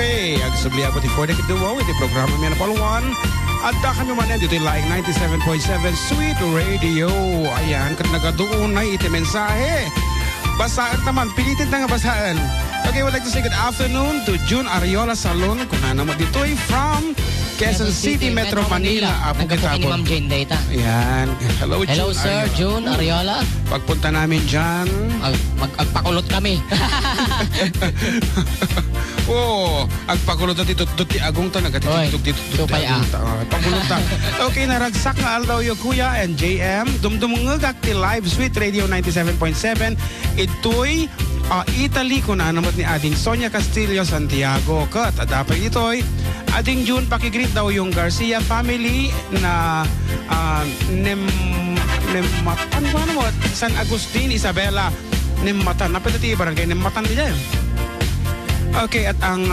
Okay, ang subli ako ti Ford Duo, iti programa mi na paluan. At kami man dito like 97.7 Sweet Radio. Ayan, kat nagaduunay iti mensahe. Basaan naman, pilitin na nga basaan. Okay, we'd like to say good afternoon to June Ariola Salon. Kung na naman dito'y from Quezon City, Metro Manila. Apo kita ni Ma'am Jane Data. Ayan. Hello, Hello, June Sir Ariola. June Ariola. Pagpunta namin dyan. Magpakulot kami. Oo, agpakulot na dito ti agong ta nagatitugtog dito. Supay Pagkulot ta. Okay, naragsak na aldaw yung Kuya and JM. Dumdumungagak ti Live Sweet Radio 97.7. Ito'y Italy kung naanamat ni ading Sonia Castillo Santiago. Kat, dapat ito'y ading June pakigreet daw yung Garcia family na Nematan ko ano mo? San Agustin, Isabela. Nematan. Napitati barangay Nematan nila eh. Okay, at ang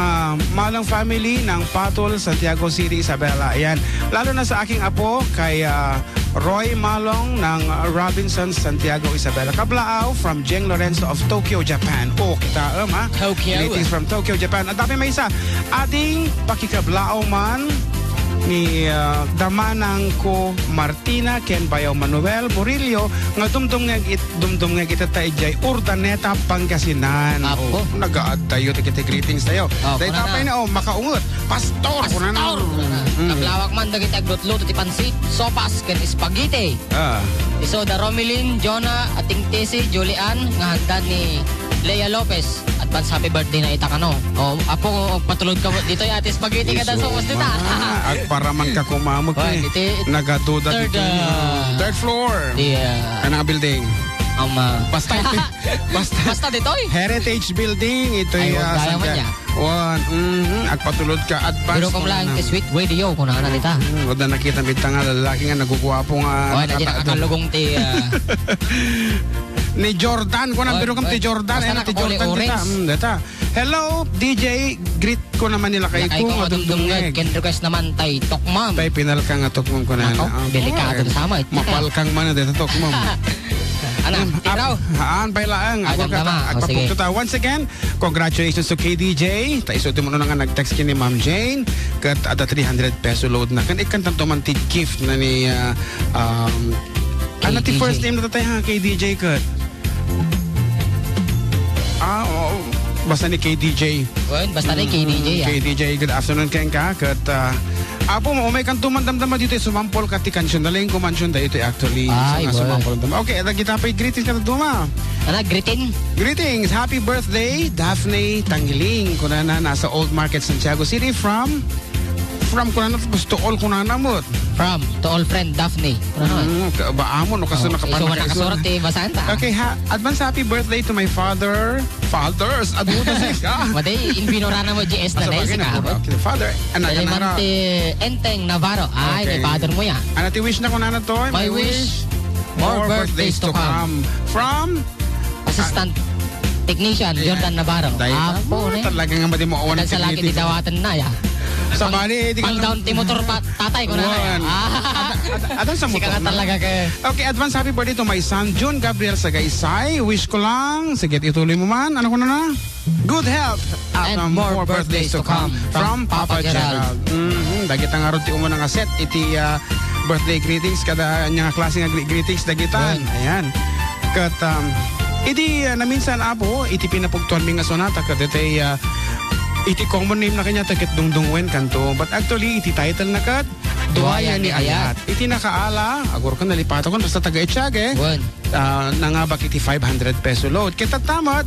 Malang family ng Patol, Santiago City, Isabela. Ayan. Lalo na sa aking apo, kay Roy Malong ng Robinson, Santiago, Isabela. Kablaaw from Jeng Lorenzo of Tokyo, Japan. Oh, kita ha? Tokyo. Greetings from Tokyo, Japan. At dami may isa. Ating pakikablaaw man ni Damanang ko Martina Ken Bayaw Manuel Murillo nga dumdum nga kita tayo jay Urdaneta Pangasinan. Apo. Nagaad tayo kita greetings tayo. Dahil tapay na makaungot. Pastor. Kablawak man dagit aglutlut ti pansit, sopas ken spaghetti. Iso da Romilin, Jonah, ating Tesi, Julian nga handa ni Lea Lopez. Advance happy birthday na itakano. Apo patulod ka dito yung ate spaghetti ka da sopos dito. Para man ka kumamag nagaduda dito. Third floor. Kanang building. Basta dito eh. Heritage Building. Ito ay sa agpatulod ka advance. Pero kung lang Sweet Radio kung na dita. Wala nakita bitang nga lalaki nga nagugwapo nga. Na nakalugong ti ni Jordan ko nang biro kam ti Jordan ti Jordan data. Hello DJ, greet ko naman nila kay ko madumdum ken request naman tay Tokmam. Tay pinal ka nga Tokmam ko na. Delikado sama. Mapal kang man dito Tokmam. Ana, ikaw? Haan, bailaan. Agpapukto ta. Once again, congratulations to KDJ. Taisuti mo na nga nag-text kini Ma'am Jane. Kat ada 300 peso load na. Kan ikan tanto man ti gift na ni ano ti first name na tatay ha KDJ kat? Basta ni KDJ. Basta ni KDJ. KDJ, good afternoon ken ka. Kat apo mo may kanto man damdama dito sumampol ka ti kansyon daling ko mansyon da ito actually sumampol damdama. Okay, ada kita pa greetings ka duma. Ana greetings. Happy birthday Daphne Tangiling. Kunana nasa Old Market Santiago City from kunana to all kunana mo. From to all friend Daphne. Baamo no kaso nakasurat basanta. Okay, advance happy birthday to my fathers. Admuto ka. Maday inbinorana mo GS na dahil sa kahapon. Father. Alimante Enteng Navarro. Ay, may father mo yan. Anati wish na kunana to. My wish more birthdays to come. From Assistant Technician Jordan Navarro. Apo ne. Talaga nga madi mo awan sa lagi didawatan na ya. Sa bali, pang down ti motor tatay ko na. Adan sa motor. Sika talaga kay. Okay, advance happy birthday to my son June Gabriel Sagaysay. Wish ko lang, sige ituloy mo man. Ano ko na? Good health and more birthdays to come from Papa Gerald. Dagita nga ron ti umuna nga set iti birthday greetings kada nya klase nga greetings dagitan. Ayan. Kat iti na minsan apo iti pinapugtuan mi nga sonata kat iti iti common name na kanya takit dungdungwen kanto. But actually, iti title na kat Duaya ni Ayat. Iti nakaala, agor ko nalipato ko, basta taga-itsyag nangabak iti 500 peso load. Kita tamat,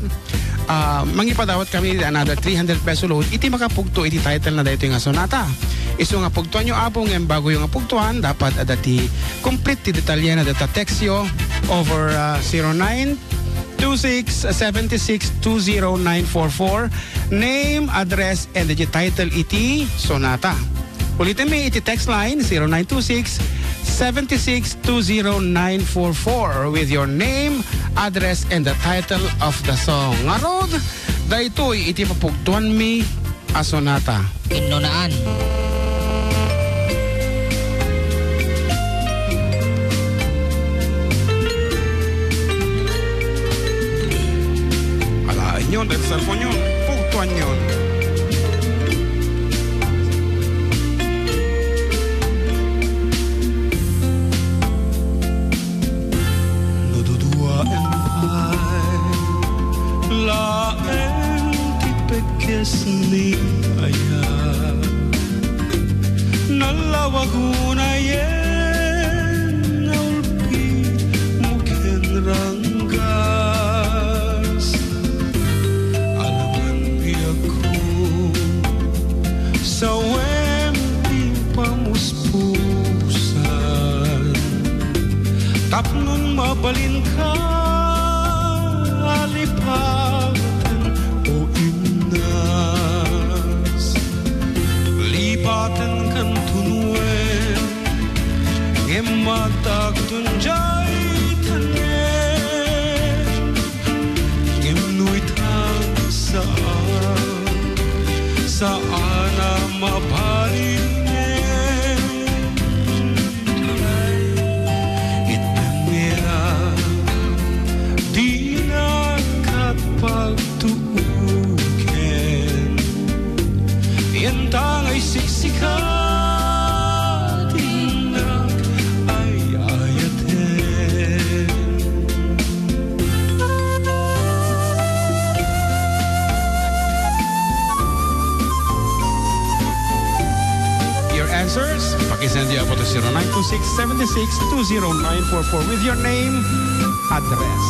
mangipadawat kami another 300 peso load. Iti makapugto, iti title na dito yung sonata. Iso nga pugtuan nyo apong yung bago yung pugtuan, dapat adati complete ti detalye na data textyo over 0926-76-20944. Name, address, and the title iti sonata. Ulitin mo iti text line 0926-76-20944 with your name, address, and the title of the song. Ngarod, daytoy iti papugtuan mi a sonata. Innonaan. Yun, dahil cellphone yun. Pugtuan yun. ni aya nalawaguna yen naulpi mungkin ranggas alaman biyaku sa wemping pamuspusan tapnon mabalin ka alipatan o imnas lipatan kan tunuen ngematag tunjay tanen ngemnuitang saan na mabalin pagtuuken yentang ay siksikat inang ay ayaten Your answers pakisend niyo po to 0926-76-20944 with your name, address.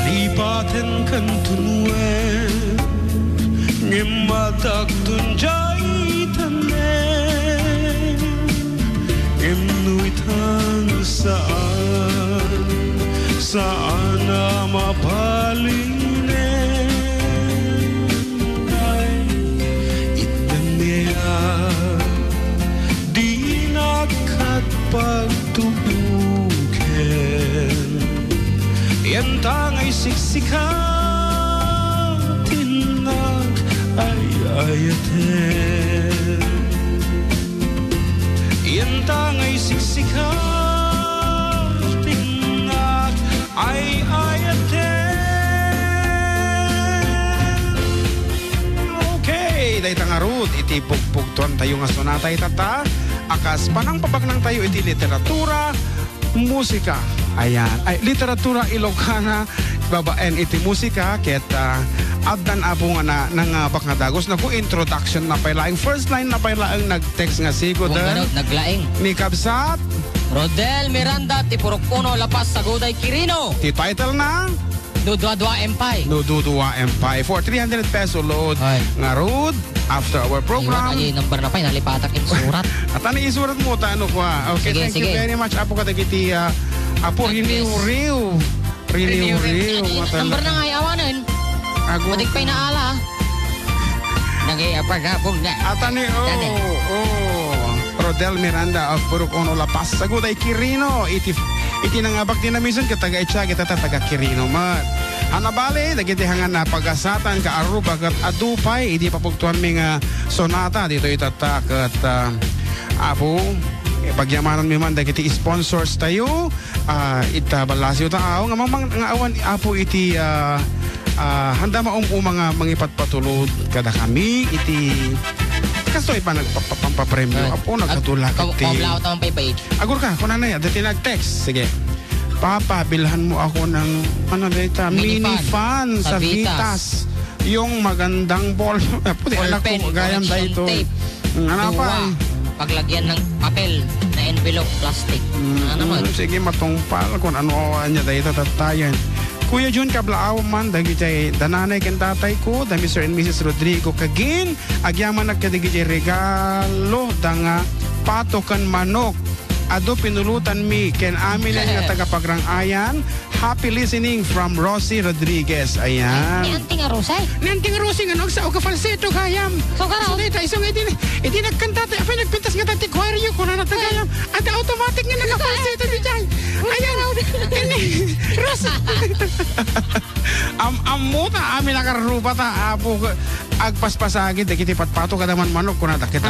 Lipatin kan tunuen ngimatak tunjay tanen ngimnuitan saan na mabalinen ay itnaniya di nakat pagtubuken yentang ay siksikatin nag ay ayaten yentang ay siksikatin nag ay ayaten. Okay, dahi tangarud iti pugpugtuan tayo nga sonata itata akas panang pabagnang tayo iti literatura musika. Ayan, ay literatura Ilocana babaen iti musika ket addan abo nga nangabak nga dagos naku introduction na pailaing first line na pailaing nag-text nga sigod naglaing ni Kabsat Rodel Miranda ti Purok Uno Lapas Saguday Quirino. Ti title na Dudwa Empire. Dudwa Empire for 300 peso load nga road after our program. Ay number na pa nalipatak in surat. At ano isurat mo ta ano kwa. Okay, sige, thank you very much apo kadagiti apo renew. Number na nga iawanan. Madig pa'y naala. Nag-iapagapong na. At ano Rodel Miranda of Purok Uno Lapas Saguday Quirino. Iti nangabak din na minsan kataga itsa kita taga Quirino mat. Hanabali, dagiti hangan na pagasatan ka aruba kat adupay idi papugtuan mi nga sonata dito itatak at apo pagyamanan mi man dagiti sponsors tayo ita balasyo tao nga mamang nga awan apo iti handa maong mga mangipatpatulod kada kami iti kastoy pa nagpapapremyo apo nagkatulak iti kablao tamang page agur ka kunan na dati nag-text sige Papa, bilhan mo ako ng mini fan sa Vitas. Yung magandang ball. Puti anak ko, gayam da ito. Ano pa? Paglagyan ng papel na envelope plastic. Sige, matungpal kung ano niya da ito tatayan. Kuya Jun Kablaaw man, dagiti dananay ken tatay ko, da Mr. and Mrs. Rodrigo Kagin, agyaman nagkadigiti regalo, danga pato kan manok. Ado pinulutan mi ken amin nga tagapagrang-ayan. Happy listening from Rosie Rodriguez. Ayan. Ni Anting Arosay. Ni Anting Arosay nga nagsa o ka falsetto kayam. So karaw. So dito isong Iti nagkanta tayo. Apay nagpintas nga tayo. Choiryo ko na natagayam. At automatic nga nagka-falsetto di dyan. Ayan. Ini. Rosa. Ammo ta. Amin nakarupa ta. Apo. Agpaspasagid. Dikiti patpato kadaman manok. Kuna dakit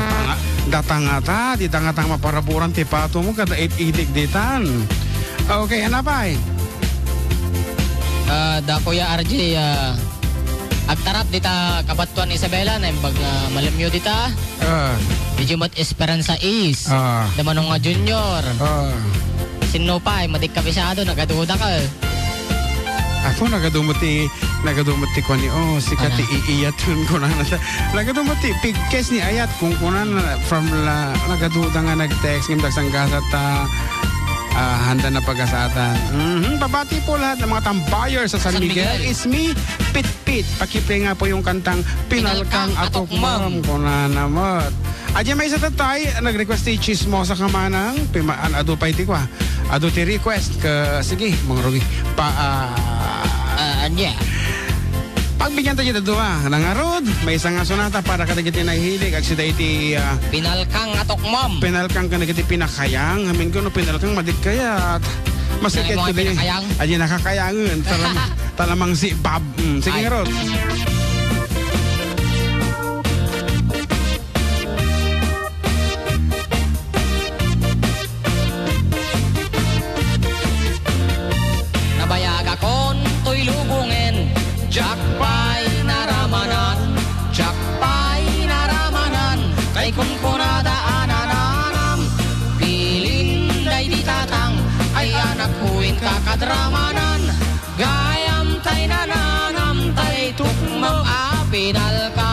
datanga ta. Di tanga-tanga maparaburan ti pato mo. Kada itig ditan. Okay. Ano pa Da Kuya RJ, agtarap dita kabatuan Isabela na yung malamyo dita. Medyo mat Esperanza is. Da manong nga junior. Sino pa ay madik kabisado, nagaduda ka. Ako nagadumuti ko ni si kati iiyatun ko na nagadumuti pigkes ni ayat kung kunan from la nagaduda nga nag-text ng dagsanggasat handa na pag-asatan. Babati po lahat ng mga tambayer sa San Miguel. It's me, Pit. Pakiplay nga po yung kantang Pinalkang Atok Ma'am. Kuna namot. Adya may isa tatay, nag-request ti Chismosa Kamanang. Ado pa iti kwa. Ado ti request. Sige, mga rugi. Anya. Pagbigyan tayo dito nangarod, may isang sonata para kadagiti nahihilig at sida iti Pinalkang Atok Ma'am. Pinalkang kadagiti pinakayang. Amin ko no pinalkang madik kaya. Masikit ko din. Ayan nakakayangan. Talamang si Bob. Sige nga rod. Nabayag akon to'y lubungin. Jakpay naramanan, kay kunkunada anananam, pilin day di tatang, ay anak huwin kakadramanan, gayam tay nananam, tay tukmam apinal ka,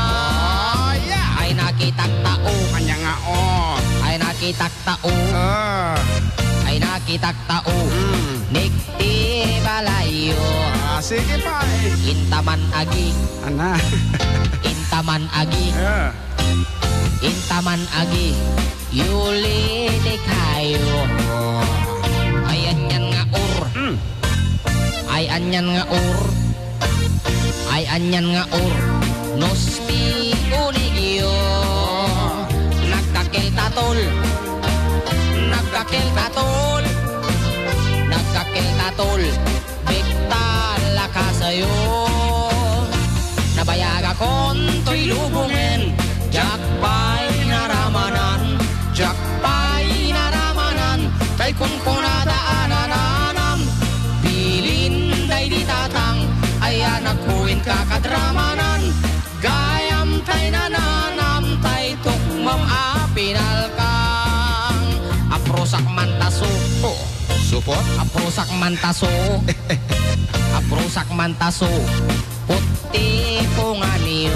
ay nakitak tao, Kanya nga ay nakitak tao, ay nakitak tao, nikti balayo. Sige pa Intaman agi. Ana. Intaman agi. Intaman agi. Yuli de kayo. Ay anyan nga ur. Ay anyan nga ur. Ay anyan nga ur. Nosti unigyo. Nagkakil tatol. Nagkakil tatol. Nagkakil tatol. Bigtala ka sa'yo. Nabayag akon to'y lubungin. Jakpay naramanan. Jakpay naramanan. Kay kunkunada anananam. Pilin day di tatang. Ay anak huwin kakadramanan. Gayam tay nananam. Tay tukmam apinalkang. Aprosak mantaso. Support? Aprosak mantaso. Aprosak mantaso. Puti po nga niyo.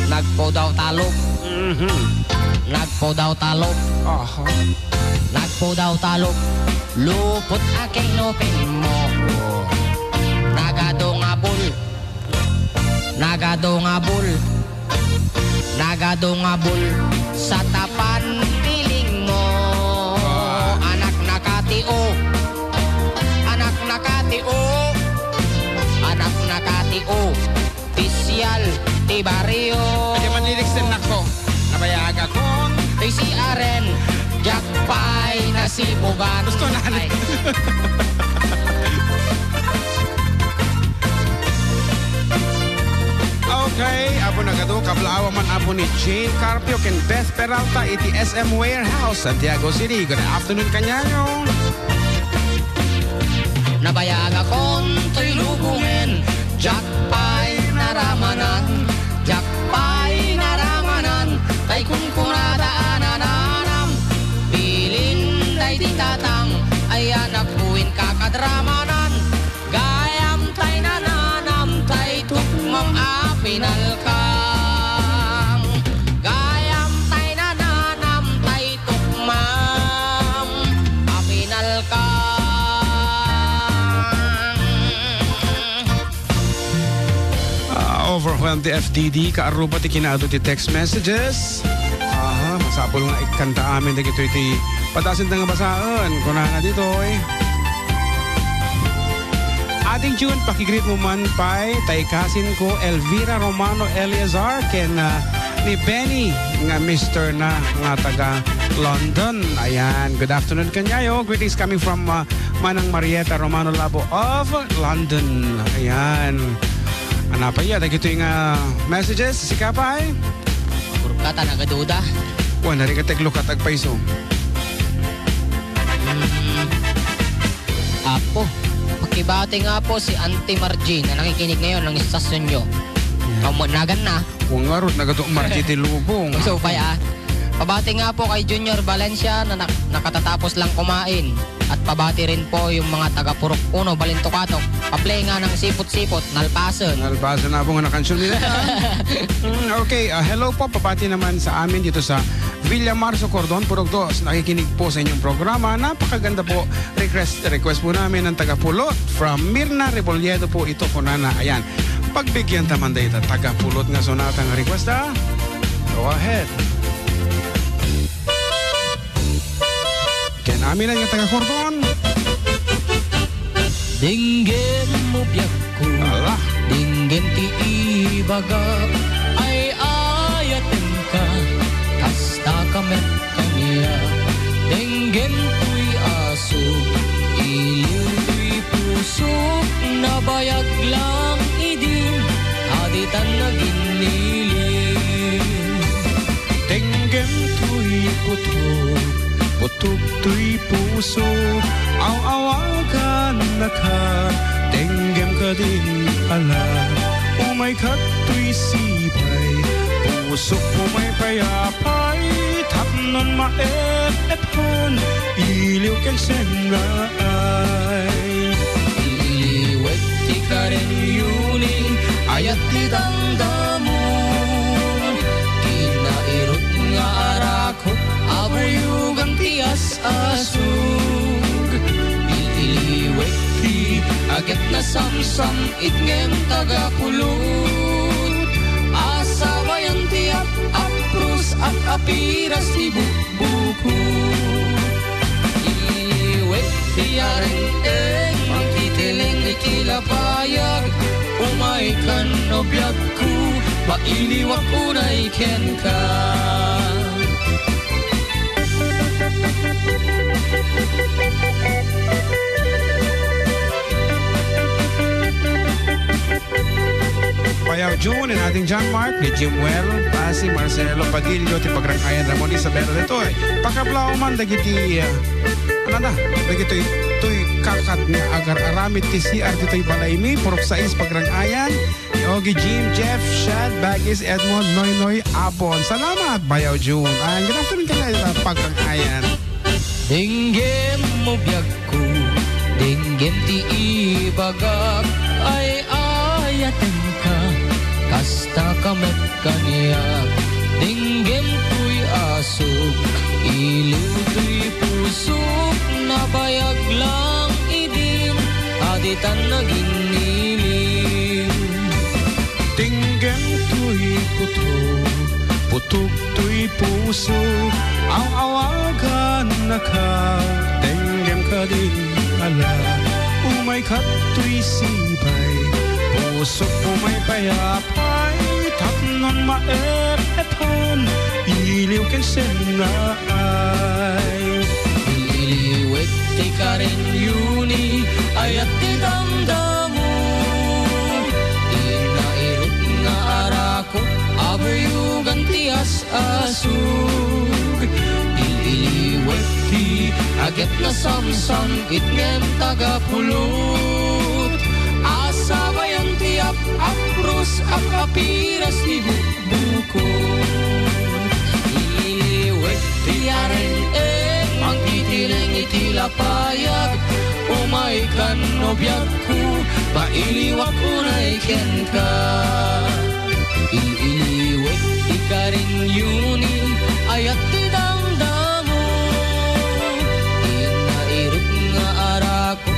Nagpo daw talok. Nagpo daw talok. Nagpo daw talok. Lupot aking nopin mo. Nagado nga bul. Nagado nga bul. Nagado nga bul. Sa tapan piling mo. Nakatio, anak nakatio, anak nakatio, pisyal ti barrio. Kaya manlilis din ako, nabayag ako. Ti si Aren, jakpay na si Bugan. Gusto na Okay, apo nagado kablawa man apo ni Jane Carpio ken Beth Peralta iti SM Warehouse, Santiago City. Good afternoon kanyayo. Nabayag akon to'y lubungin. Jakpay naramanan. Jakpay naramanan. Kay kunkunada anananam. Pilin day di tatang. Ay anak huwin kakadramanan. Gayam tay nananam. Tay tukmam apinalkang. Gayam tay nananam. Tay tukmam apinalkang. Overwhelmed the FDD, kaaruba ti kinaado ti text messages. Masapol nga ikanta amin na gito iti patasin nga basaan. Kunahan na dito Ating tune, pakigreet mo man pa'y taikasin ko Elvira Romano Eleazar ken ni Benny nga Mr. na nga taga London. Ayan, good afternoon kanyayo. Greetings coming from Manang Marieta Romano Labo of London. Ayan. Anapa ya, dahil ito yung messages, si Kapay. Kurkata nagaduda. Wah, nari ka teglukat agpaiso. Apo, pakibate nga po si Auntie Margie na nakikinig ngayon ng istasyon nyo. Kamunagan na. Huwag nga ron, nagatok Margie Tilubong. So, kaya, pabati nga po kay Junior Valencia na nakatatapos lang kumain. At pabati rin po yung mga taga Purok Uno, Balintokatok. Pa-play nga ng Sipot-Sipot, Nalpason. Nalpason na po nga na kansyon nila. Okay, hello po. Pabati naman sa amin dito sa Villa Marso Cordon, Purok 2. Nakikinig po sa inyong programa. Napakaganda po. Request po namin ng taga Pulot from Mirna Rebolledo po ito po nana. Ayan. Pagbigyan taman dito, taga Pulot nga sonata nga request ha. Go ahead. Ken amin nga taga Cordon. Dinggen mo biyak ko, dinggen ti ibaga, ay ayaten ka, kasta kamet kaniya. Dinggen tuy aso, iliw tuy puso, nabayag lang idin, aditan naging nilim. Dinggen tuy putrog, putok tuy puso, aw-awagan na ka, tenggem ka din ala. Umay ka tuy sipay, pusok umay payapay, tapnon maep-epan, iliw ken sengay. Iliwet ti ka rin yuni, ayat ti damdamun, kinairot nga arako, abuyugang tias asug. Iliwet ti agad na samsam itngem tagakulun, asawayan ti aprus at apiras ti buku. Iliwet ti areng magtitiling ikilapayag, umay kan no biyag ko, mailiwak unay ken ka. Payaw June and ating John Mark, ni Jimuel, Pasi, Marcelo, Padillo, ti Pagrangayan, Ramon Isabela dito eh. Pakablaw man, dagiti, dagiti, ito'y kakat ni agar aramit ti CR, dito'y Balaymi, Purok 6, Pagrangayan, Ogi Jim, Jeff, Shad, Bagis, Edmond, Noy, Abon. Salamat, Payaw June. Good afternoon ka na, Pagrangayan. Dinggem mo biyag ko, dinggem ti ibagak, ay ayaten ka, kasta kamet kaniya. Dinggem tuy asok, iliw tuy pusok, nabayag lang idin, aditan naging nilim. Dinggem tuy putok, putok tuy puso, aw-awagan na ka, tenggem ka din ala. Umay ka tuy sipay, pusok umay payapay, tapnon maep-epan, iliw ken sengay. Iliwet ti ka rin yuni, ayat ti damdamu, inairot nga arako, abuyugan ti asasug. Iliwet ti agad na samsam, itngem tagapulot, asabayan ti aprus apiras ti buko. Iliwet ti areng magtitileng itilapayag, umay kan no biyag ko, pailiwak unay ken ka. Iliwet ti ka rin yuni, ayat ti damdamu, inairot nga arako,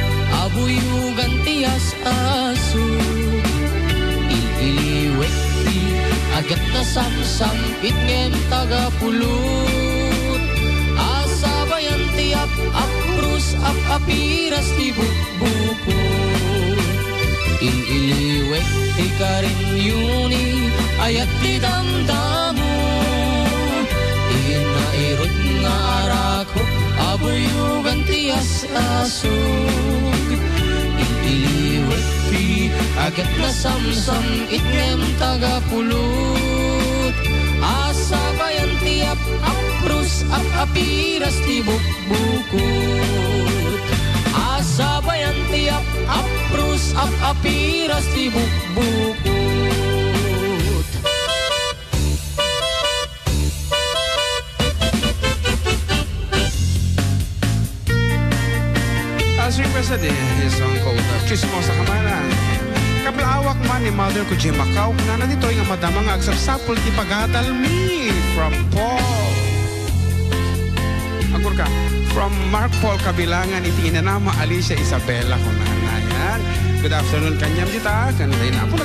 abuyugan ti asu. Iliwet ti agad na samsam, itngem tagapulot, asabayan ti aprus apiras ti buko. Iliwet ti ka rin yuni, ayat ti damdamu, nasug iliwat pi agad na samsam itngem tagapulot asa bayan tiap aprus apiras ti bukbukot asa bayan tiap aprus apiras ti bukbukot. As requested his song called Chismosa Kamana. Kaplaawak man ni mother ko Jim Macau na nandito yung madamang agsapsapol ti pagatalmi from Paul. Agur ka, from Mark Paul Kabilangan iti inanama Alicia Isabella ko na yan. Good afternoon kanyam dita. Kanday na po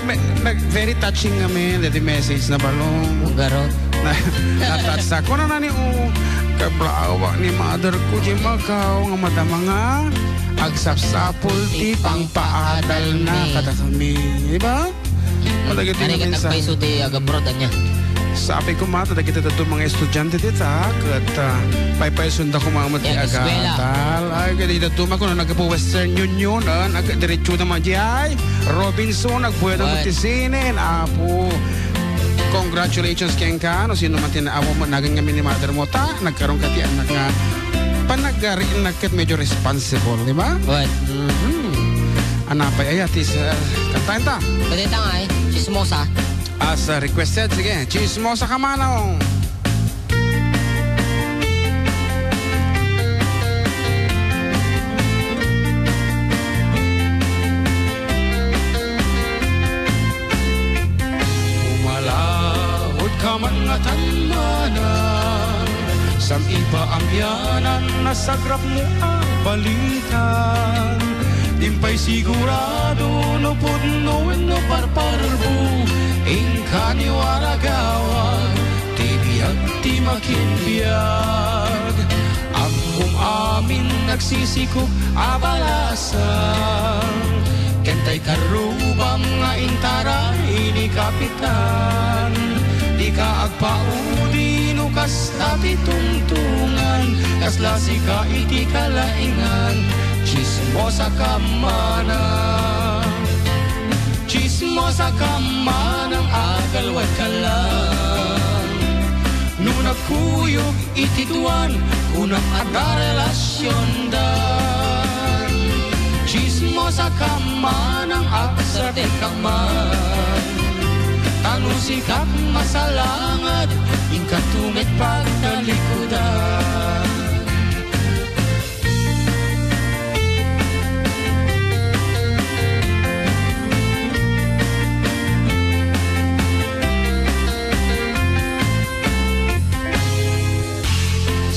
very touching kami the message na balong. Garot. Natouch sa ko na ni kaplaawak ni mother ko Jim Macau nga madamang agsapsapol ti pangpaadal na katakami. Diba? Ari ka tagpaiso ti agabrod niya. Sabi ko mata, da kita tato mga estudyante dito, kat paipaisunda ko mga mati agatal. Ay, kaya dito ko na nagpo-Western Union, diretso naman di ay, Robinson, nagbuhay ng matisinin, apo. Congratulations keng ka, no sino man tinaawa mo, naging kami ni mother mo, nagkaroon ka ti anak nga, panagarin na kat medyo responsible, di ba? What? Anapay, ayatis, kantahin ta. Pwede ta nga Chismosa. As requested, sige, Chismosa Kamanaw. Umalahod ka man nga tanmanan, sa iba ang yanan, nasagrap mo ang balitan. Dimpay sigurado, no pudno, no parparbo, ingkani waragawag, tibiyag ti makinbiyag. Amom amin nagsisiko abalasan, kentay karubam nga intara ini kapitan. Di ka agpaudi no kas tati tungtungan, kaslasi ka iti kalaingan. Chismosa Kamana, Chismosa Kamana, agalwat ka lang. Nung nagkuyog itituan, kunang ada relasyon dan. Chismosa Kamana, agsarte ka man. Tanusin kak masalangad, ingkat tumit pagtalikudan.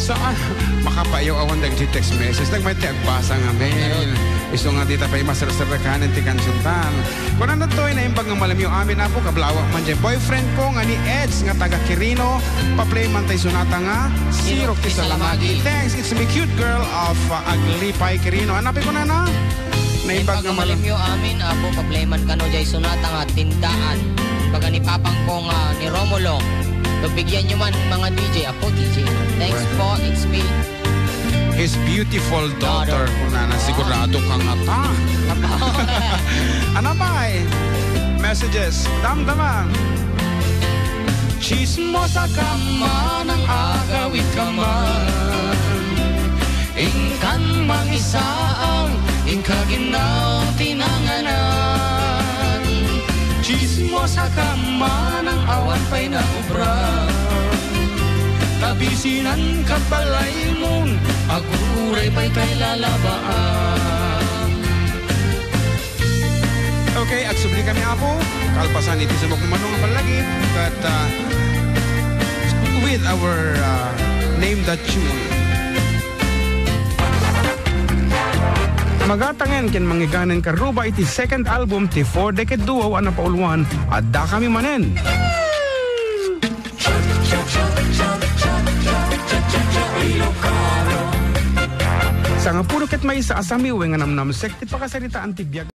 Saan? Makapayaw awan dag text message. Nag may tiagbasa nga men. Iso nga dita pa imasarasarakanan ti kansuntan. Kung ano to na imbag nga malam yung amin na po kablawak man dyan. Boyfriend ko nga ni Eds nga taga Quirino. Pa-play man tayo sunata nga. Sirok ti Salamagi. Thanks. It's me cute girl of Aglipay Quirino. Hanapin ko na na. Naimbag nga malam yung amin apo pa-play man kano dyan sunata nga tindaan. Baga ni papang ko nga ni Romulo. Bigyan nyo man mga DJ. Apo DJ. Thanks po. It's me. His beautiful daughter. Kung na nasigurado kang ata. Ano ba eh? Messages. Damdaman. Chismosa ka man ang agawit ka man. Ingkan mangisaang ingkaginaw tinanganan. Chismosa ka man ang awan pa'y naubran. Tabisinan ka balay mon, aguray pa'y kay lalabaan. Okay, agsubli kami apo. Kalpasan iti sa makumanong ang palagi. But with our name that tune. Magatangen ken mangiganen karuba iti second album ti 4 Decade Duo ana pauluan adda kami manen. Sa nga puro ket may sa asami wenga namnam sekti pakasaritaan ti biag